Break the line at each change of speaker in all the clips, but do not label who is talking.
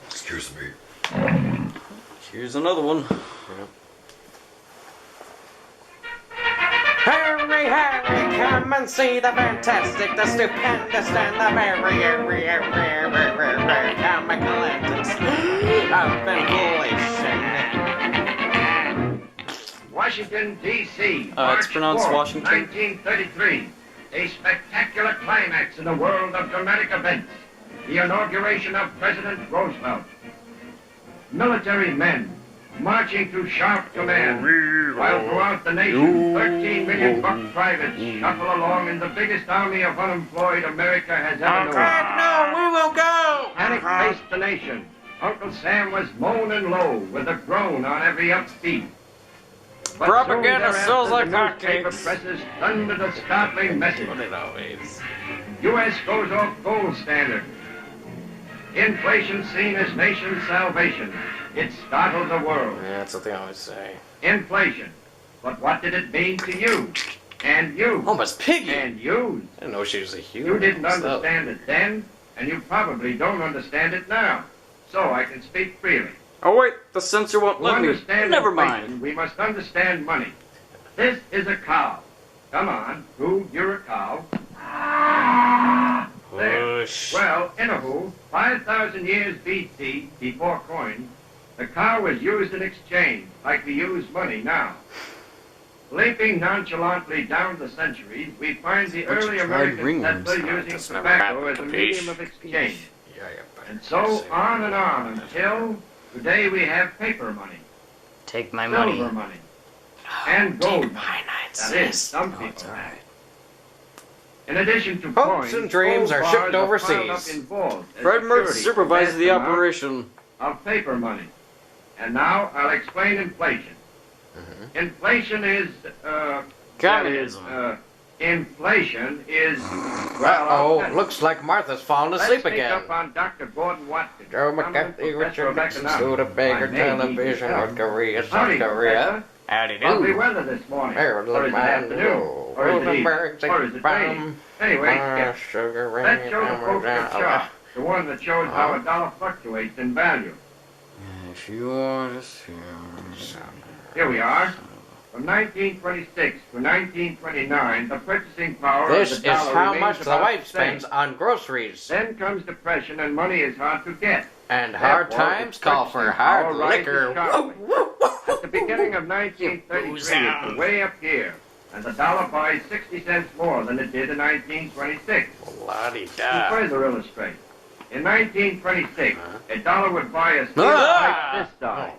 Excuse me.
Here's another one.
Yep. Hurry, hurry, come and see the fantastic, the stupendous, and the very comical antics of inflation.
Washington, D.C.
It's
March
pronounced
4th,
Washington.
1933. A spectacular climax in the world of dramatic events. The inauguration of President Roosevelt. Military men marching to sharp command, while throughout the nation, 13 million buck privates shuffle along in the biggest army of unemployed America has ever known.
No, we will go!
Panic faced the nation. Uncle Sam was moaning low with a groan on every upbeat. But
Propaganda
soon
sells like
thereafter, the newspaper
hotcakes.
presses thundered a startling message.
What it always.
U.S. goes off gold standard. Inflation seen as nation's salvation. It startled the world.
Yeah, that's what they always say.
Inflation. But what did it mean to you? And you?
Oh, Miss Piggy!
And you?
I didn't know she was a human.
You didn't
What's up?
understand it then, and you probably don't understand it now. So I can speak freely.
Oh wait, the censor won't
To
let me.
understand
Never
inflation,
mind.
we must understand money. This is a cow. Come on, who? You're a cow. There.
Push.
Well, anywho, 5,000 years BC, before coin, the cow was used in exchange, like we use money now. Leaping nonchalantly down the centuries, we find the
Bunch of
early
dried
American
ringworms.
settler
Oh,
using
that's never
tobacco
happened
as a
to
medium
fish.
of exchange.
Yeah, yeah.
And so on and on until today we have paper money,
Take my
silver
money.
money, and gold money.
My nights.
That is, some
No,
people
it's
have.
alright.
In addition to
Hopes
coins,
and dreams
gold
are shipped
bars piled
overseas.
up in vaults as
Fred Mertz
security
supervises
for
the
vast amounts
operation.
of paper money. And now I'll explain inflation. Inflation is,
Communism.
inflation is,
Uh-oh, looks like Martha's fallen
let's
asleep
take
again.
up on Dr. Gordon Watkins,
Joe
prominent
McCarthy,
professor of
Richard Nixon,
economics.
Studebaker,
I may need
television,
your help.
North Korea, South
Howdy,
Korea.
Professor.
Howdy
Lovely
do.
weather this morning.
There,
Or
look,
is it
man,
afternoon?
no.
Or is it evening?
Birds,
Or is it raining?
bomb,
Anyway, skip.
sugar, rain,
Let's show the folks the chart, the one that shows how a dollar fluctuates in value.
If you are just here.
Here we are. From 1926 to 1929, the purchasing power
This
of
is
the dollar
how
remains
much the
about
wife
the same.
spends on groceries.
Then comes depression and money is hard to get.
And hard
Therefore,
times
its
call for
purchasing
hard
power rises
liquor.
sharply. At the beginning of 1933, it's way up here, and the dollar buys 60 cents more than it did in 1926. To
La-di-da.
further illustrate, in 1926, a dollar would buy a steel
Ah!
pipe this size.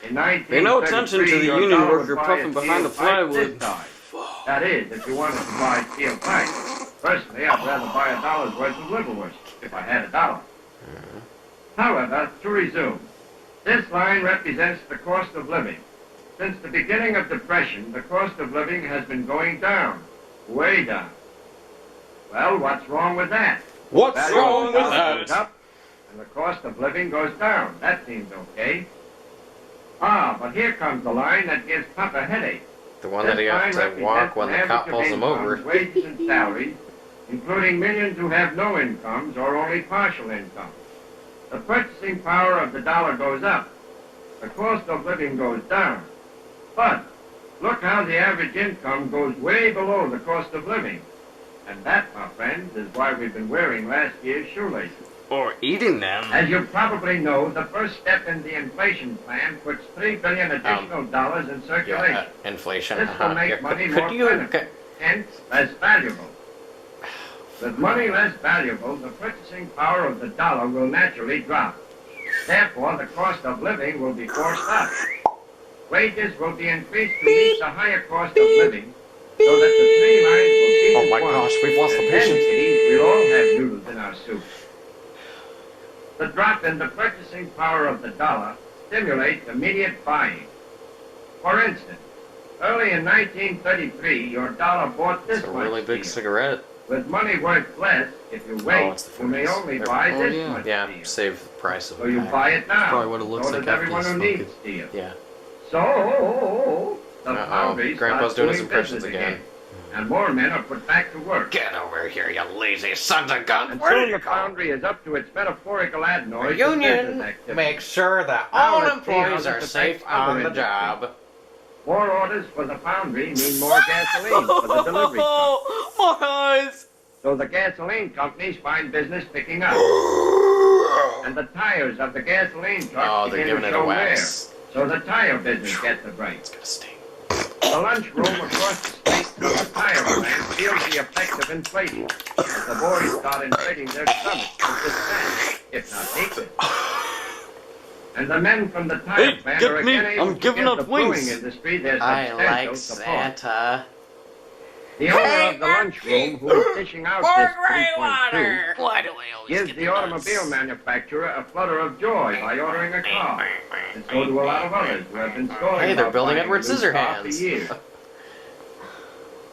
In
Pay no attention to
1933,
the
your
union
dollar
worker
would buy
puffing
a
behind the
steel pipe this
plywood.
size. That is, if you wanted to buy steel pipe. Personally, I'd rather buy a dollar's worth of liverwurst if I had a dollar. However, to resume, this line represents the cost of living. Since the beginning of depression, the cost of living has been going down, way down. Well, what's wrong with that?
What's
Value
wrong
of
with
the dollar goes
that?
up, and the cost of living goes down. That seems okay. Ah, but here comes the line that gives Pop a headache.
The one that he has to walk when the cop pulls him over.
Wages and salaries, including millions who have no incomes or only partial income. The purchasing power of the dollar goes up. The cost of living goes down. But look how the average income goes way below the cost of living. And that, my friends, is why we've been wearing last year's shoelaces.
Or eating them.
As you probably know, the first step in the inflation plan puts $3 billion additional dollars in circulation.
Yeah, inflation.
This will make
Yeah,
money
could
more
you-
plentiful, hence less valuable. With money less valuable, the purchasing power of the dollar will naturally drop. Therefore, the cost of living will be forced up. Wages will be increased to meet the higher cost of living, so that the three lines will be
Oh
as
my
one.
gosh, we've lost the
And then,
patient.
kiddies, we'll all have noodles in our soup. The drop in the purchasing power of the dollar stimulates immediate buying. For instance, early in 1933, your dollar bought this
It's a
much
really big
steel.
cigarette.
With money worth less, if you wait,
it's the
you may
40s.
only buy
Oh,
this
yeah.
much
Yeah,
steel.
save the price of
So
a
you
pack.
buy it now.
Probably what it looks
so
like
does
after
everyone
you
who
smoke
needs steel.
Yeah.
So the
Uh-oh.
foundry
Grandpa's
starts
doing his
doing
impressions
business
again.
and more men are put back to work.
Get over here, you lazy sons of guns.
And
Where
soon
did you
the
go?
foundry is up to its metaphorical adenoids of
Union
business activity.
makes sure that
Now
all
let's see how
employees
this
are
affects
safe
other
on the
industries.
job.
More orders for the foundry mean more gasoline for the delivery truck.
My eyes!
So the gasoline companies find business picking up. And the tires of the gasoline
Oh,
trucks
they're
begin
giving
to
it
show
a
wear.
wax.
So the tire business gets a break.
It's gonna sting.
The lunchroom across the street from the tire plant feels the effect of inflation as the boys start inflating their stomachs with this fat, if not hatred. And the men from the tire
Hey,
plant
get
are
me.
again able
I'm
to
giving
give
up
the brewing
wings.
industry their
I
substantial
like
support.
Santa.
The owner of the lunchroom, who is dishing out this 3.2,
Why do I always
gives
get
the
nuts?
automobile manufacturer a flutter of joy by ordering a car. And so do a lot of others who have been stalling
Hey, they're
about
building
buying
Edward
a new car for
Scissorhands.
years.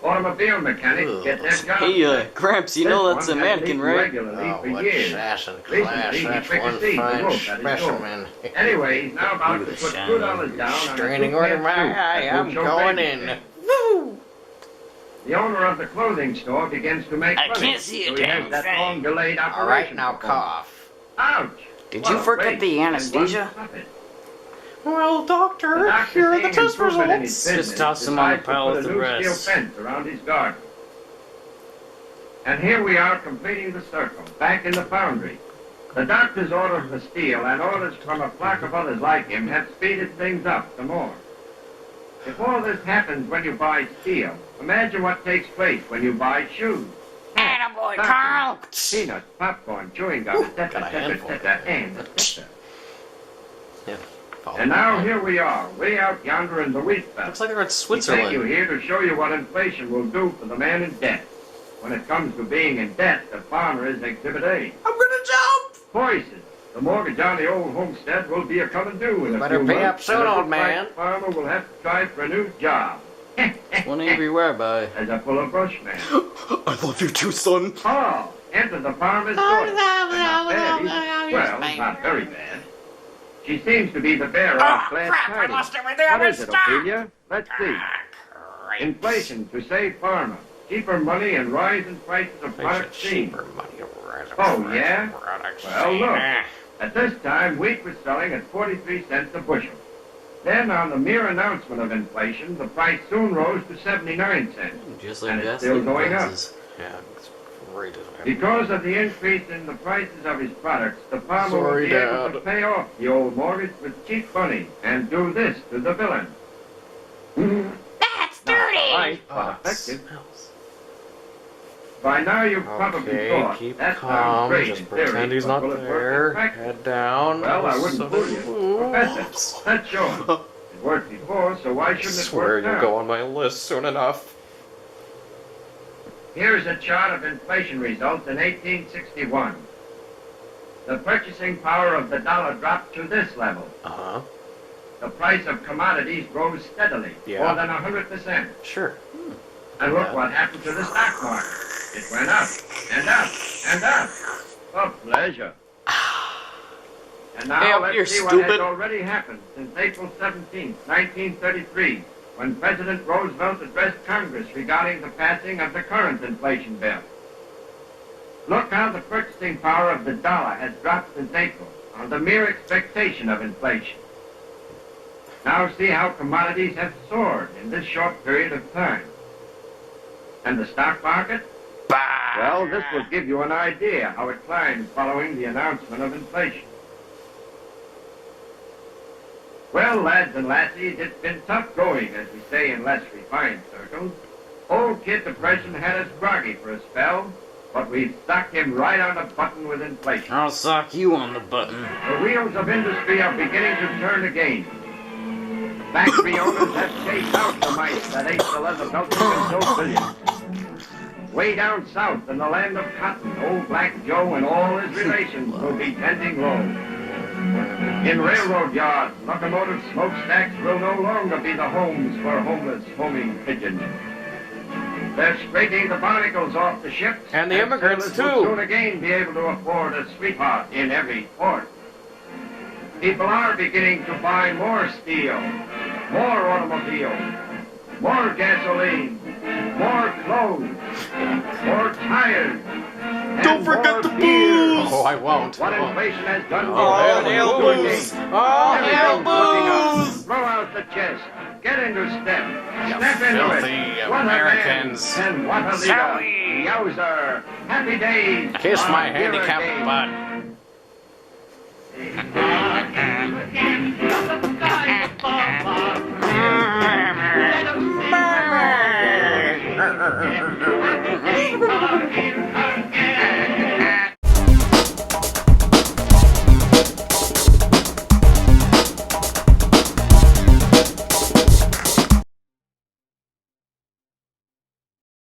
Automobile mechanics
Ugh.
get their jobs.
Hey, Gramps, you know that's a mannequin, right?
Regularly
Oh,
for
what
years.
sash and
Recently,
clash.
he
That's
took a
one
seat, the
fine
wolf at his door.
specimen.
Anyway, he's now about
Look
to
at
put
the shine
$2
on
down on a
Restraining
two-pant
order, my
suit
eye.
that
I'm
will show
going
baby
in.
face.
Woo!
The owner of the clothing store begins to make
I
money.
can't see a
so he has
damn
that
thing.
long-delayed operation.
All right, now
to perform.
cough.
Ouch!
Did
What
you
a
forget
waste.
the
And
anesthesia?
one puppet.
Well,
The
doctor,
doctor,
here are the
seeing
test
improvement in his
results.
business,
Just toss him on the
decides to
pile
put
with
a
the
new
rest.
steel fence around his garden. And here we are completing the circle, back in the foundry. The doctor's order for steel and orders from a flock of others like him have speeded things up some more. If all this happens when you buy steel, imagine what takes place when you buy shoes.
Attaboy,
Stockings,
Carl!
Peanuts, popcorn, chewing gum, etc.,
Got a
etc.,
handful.
etc., and etc.
Yeah. follow
And now
me.
here we are, way out yonder in the wheat belt.
Looks like they're in
We take you
Switzerland.
here to show you what inflation will do for the man in debt. When it comes to being in debt, the farmer is Exhibit A.
I'm gonna jump!
Voices. The mortgage on the old homestead will be a coming due in a
Better
few
pay
months,
up soon,
and it
old
looks like
man.
the farmer will have to try for a new job.
One angry rabbi.
As a full of bushman.
I love you too, son.
Paul, enter the farmer's daughter. And not bad, either. Well, not very bad. She seems to be the bearer of glad tidings. What is it, Ophelia? Let's see. Inflation to save farmer. Cheaper money and rise in prices of products seen.
Cheaper money.
Oh, yeah? Well, look.
Ah.
At this time, wheat was selling at 43 cents a bushel. Then, on the mere announcement of inflation, the price soon rose to 79 cents.
Just
And
like
it's still
gasoline
going up.
prices.
Yeah, it's great.
Because of the increase in the prices of his products, the farmer will
Sorry,
be able
Dad.
to pay off the old mortgage with cheap money and do this to the villain.
That's
Not
dirty!
polite,
Oh,
but
it
effective.
smells.
By now you've probably
Okay,
thought,
keep
that sounds
calm.
great
Just
in theory,
pretend he's
but
not
will it work in
there.
practice?
Head down.
Well, I wouldn't
So
fool you.
do-
Professor, that's sure. It worked before, so why
I
shouldn't it
swear
work
you'll
now?
go on my list soon enough.
Here's a chart of inflation results in 1861. The purchasing power of the dollar dropped to this level.
Uh-huh.
The price of commodities rose steadily,
Yeah.
more than 100%.
Sure.
And look
Yeah.
what happened to the stock market. It went up, and up, and up. A pleasure. And now
Hey, you're
let's see what has
stupid.
already happened since April 17, 1933, when President Roosevelt addressed Congress regarding the passing of the current inflation bill. Look how the purchasing power of the dollar has dropped since April on the mere expectation of inflation. Now see how commodities have soared in this short period of time. And the stock market? Well, this will give you an idea how it climbed following the announcement of inflation. Well, lads and lassies, it's been tough going, as we say in less refined circles. Old Kid Depression had us groggy for a spell, but we've stuck him right on the button with inflation.
I'll sock you on the button.
The wheels of industry are beginning to turn again. Factory owners have chased out the mice that ate the leather belted and so billions. Way down south in the land of cotton, old Black Joe and all his relations will be tending low. In railroad yards, locomotive smokestacks will no longer be the homes for homeless homing pigeons. They're scraping the barnacles off the ships.
And the immigrants,
sailors will
too.
soon again be able to afford a sweetheart in every port. People are beginning to buy more steel, more automobiles, more gasoline, more clothes, more tires.
Don't
and
forget
more
the
beer.
booze!
Oh, I won't.
What
Oh.
inflation has done
All
to
hail
the
booze!
All hail
Everything's looking up.
booze!
Throw out the chest. Get into step.
You
Step into
filthy
it. What
Americans.
a man, and what a leader.
Zowie.
Yowzer. Happy days.
Kiss
on
my
Hero
handicapped
Days.
butt.